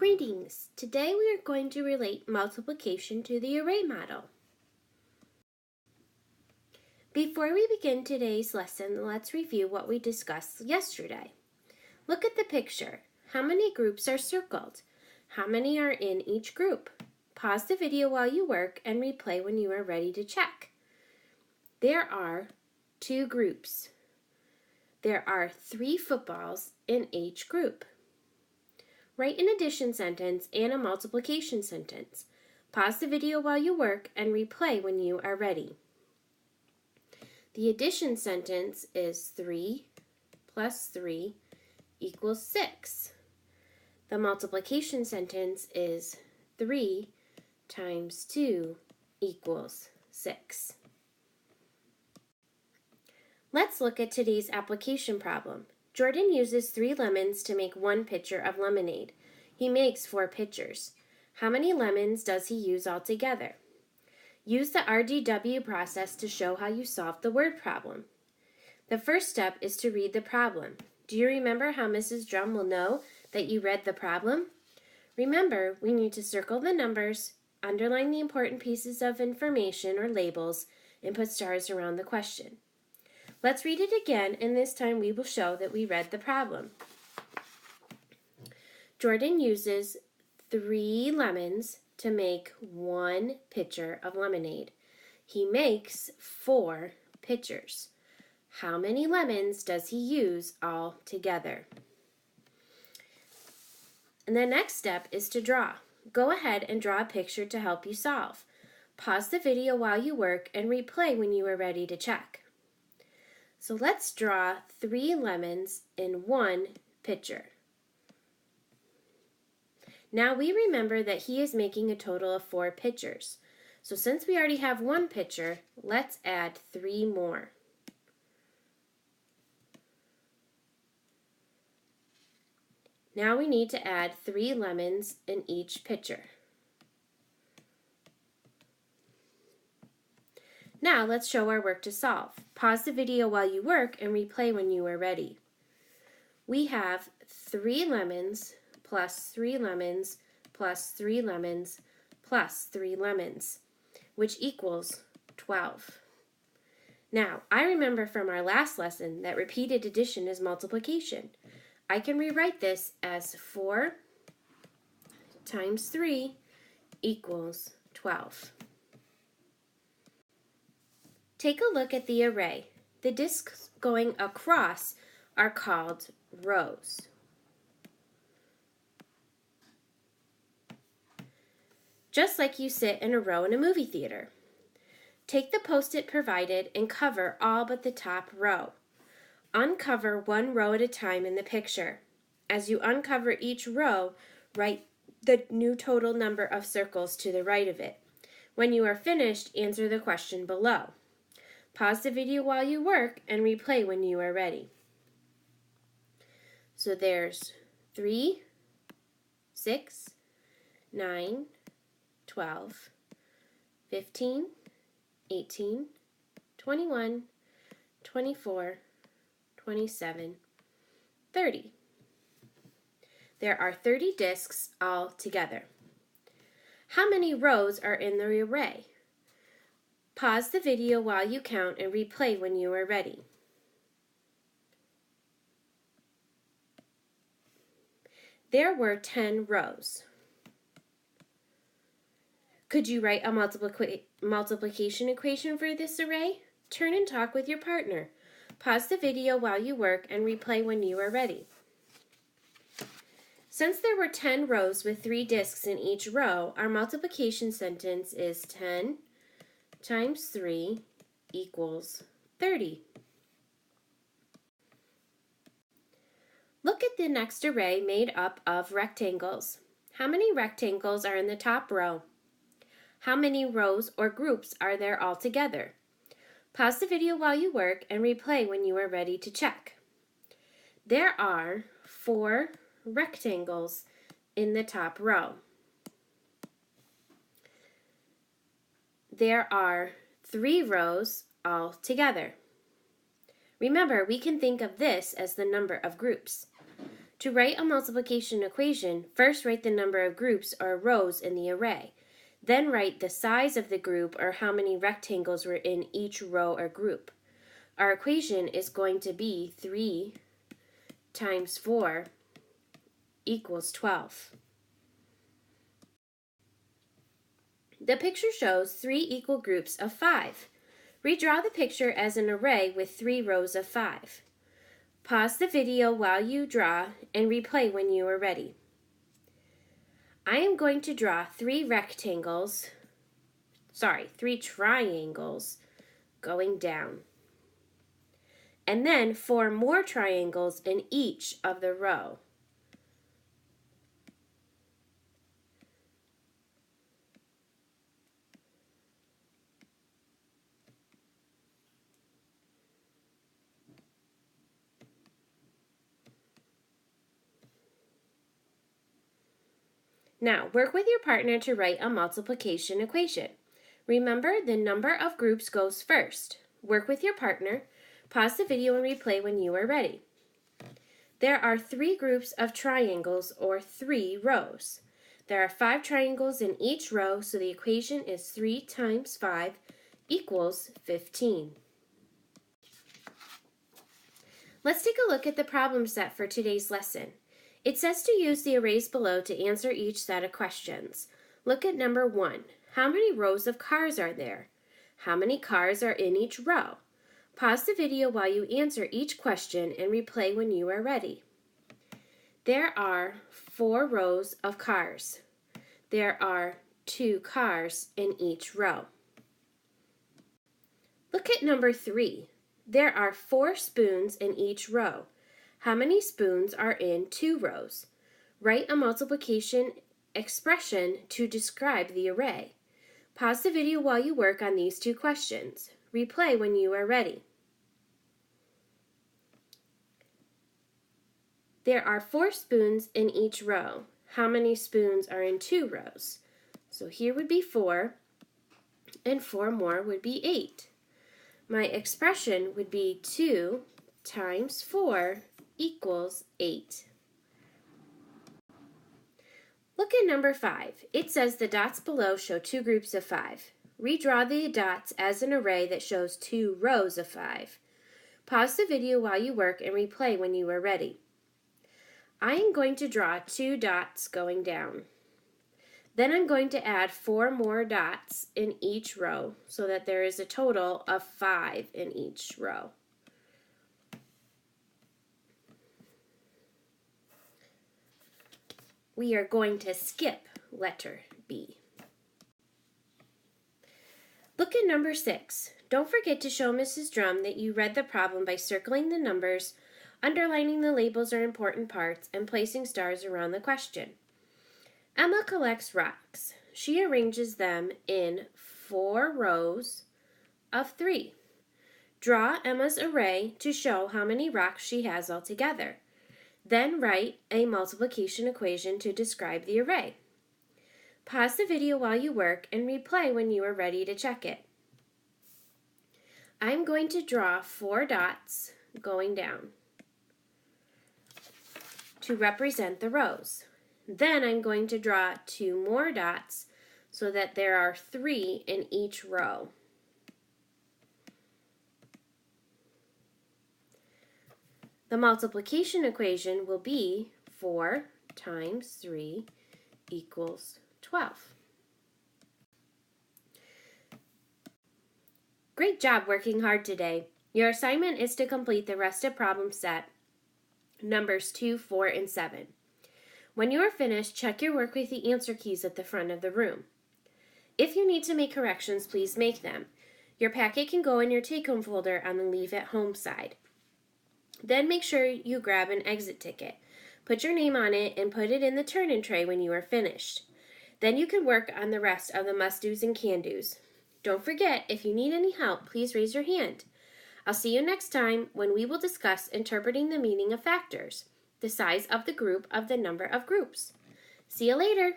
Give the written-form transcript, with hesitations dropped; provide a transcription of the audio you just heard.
Greetings! Today we are going to relate multiplication to the array model. Before we begin today's lesson, let's review what we discussed yesterday. Look at the picture. How many groups are circled? How many are in each group? Pause the video while you work and replay when you are ready to check. There are 2 groups. There are 3 footballs in each group. Write an addition sentence and a multiplication sentence. Pause the video while you work and replay when you are ready. The addition sentence is 3 plus 3 equals 6. The multiplication sentence is 3 times 2 equals 6. Let's look at today's application problem. Jordan uses 3 lemons to make 1 pitcher of lemonade. He makes 4 pitchers. How many lemons does he use altogether? Use the RDW process to show how you solve the word problem. The first step is to read the problem. Do you remember how Mrs. Drum will know that you read the problem? Remember, we need to circle the numbers, underline the important pieces of information or labels, and put stars around the question. Let's read it again, and this time we will show that we read the problem. Jordan uses 3 lemons to make 1 pitcher of lemonade. He makes 4 pitchers. How many lemons does he use all together? And the next step is to draw. Go ahead and draw a picture to help you solve. Pause the video while you work and replay when you are ready to check. So let's draw 3 lemons in 1 pitcher. Now we remember that he is making a total of 4 pitchers. So since we already have 1 pitcher, let's add 3 more. Now we need to add 3 lemons in each pitcher. Now let's show our work to solve. Pause the video while you work and replay when you are ready. We have 3 lemons plus 3 lemons plus 3 lemons plus 3 lemons, which equals 12. Now, I remember from our last lesson that repeated addition is multiplication. I can rewrite this as 4 times 3 equals 12. Take a look at the array. The discs going across are called rows. Just like you sit in a row in a movie theater. Take the Post-it provided and cover all but the top row. Uncover 1 row at a time in the picture. As you uncover each row, write the new total number of circles to the right of it. When you are finished, answer the question below. Pause the video while you work and replay when you are ready. So there's 3, 6, 9, 12, 15, 18, 21, 24, 27, 30. There are 30 discs all together. How many rows are in the array? Pause the video while you count and replay when you are ready. There were 10 rows. Could you write a multiplication equation for this array? Turn and talk with your partner. Pause the video while you work and replay when you are ready. Since there were 10 rows with 3 discs in each row, our multiplication sentence is 10 times 3 equals 30. Look at the next array made up of rectangles. How many rectangles are in the top row? How many rows or groups are there altogether? Pause the video while you work and replay when you are ready to check. There are 4 rectangles in the top row. There are 3 rows all together. Remember, we can think of this as the number of groups. To write a multiplication equation, first write the number of groups or rows in the array. Then write the size of the group or how many rectangles were in each row or group. Our equation is going to be 3 times 4 equals 12. The picture shows 3 equal groups of 5. Redraw the picture as an array with 3 rows of 5. Pause the video while you draw and replay when you are ready. I am going to draw 3 triangles going down. And then 4 more triangles in each of the row. Now, work with your partner to write a multiplication equation. Remember, the number of groups goes first. Work with your partner. Pause the video and replay when you are ready. There are 3 groups of triangles or 3 rows. There are 5 triangles in each row, so the equation is 3 times 5 equals 15. Let's take a look at the problem set for today's lesson. It says to use the arrays below to answer each set of questions. Look at number 1. How many rows of cars are there? How many cars are in each row? Pause the video while you answer each question and replay when you are ready. There are 4 rows of cars. There are 2 cars in each row. Look at number 3. There are 4 spoons in each row. How many spoons are in 2 rows? Write a multiplication expression to describe the array. Pause the video while you work on these 2 questions. Replay when you are ready. There are 4 spoons in each row. How many spoons are in 2 rows? So here would be 4, and 4 more would be 8. My expression would be 2 times 4 equals 8. Look at number 5. It says the dots below show 2 groups of 5. Redraw the dots as an array that shows 2 rows of 5. Pause the video while you work and replay when you are ready. I am going to draw 2 dots going down. Then I'm going to add 4 more dots in each row so that there is a total of 5 in each row. We are going to skip letter B. Look at number 6. Don't forget to show Mrs. Drum that you read the problem by circling the numbers, underlining the labels or important parts, and placing stars around the question. Emma collects rocks. She arranges them in 4 rows of 3. Draw Emma's array to show how many rocks she has altogether. Then write a multiplication equation to describe the array. Pause the video while you work and replay when you are ready to check it. I'm going to draw 4 dots going down to represent the rows. Then I'm going to draw 2 more dots so that there are 3 in each row. The multiplication equation will be 4 times 3 equals 12. Great job working hard today. Your assignment is to complete the rest of problem set numbers 2, 4, and 7. When you are finished, check your work with the answer keys at the front of the room. If you need to make corrections, please make them. Your packet can go in your take-home folder on the Leave at Home side. Then make sure you grab an exit ticket. Put your name on it and put it in the turn-in tray when you are finished. Then you can work on the rest of the must-dos and can-dos. Don't forget, if you need any help, please raise your hand. I'll see you next time when we will discuss interpreting the meaning of factors, the size of the group of the number of groups. See you later!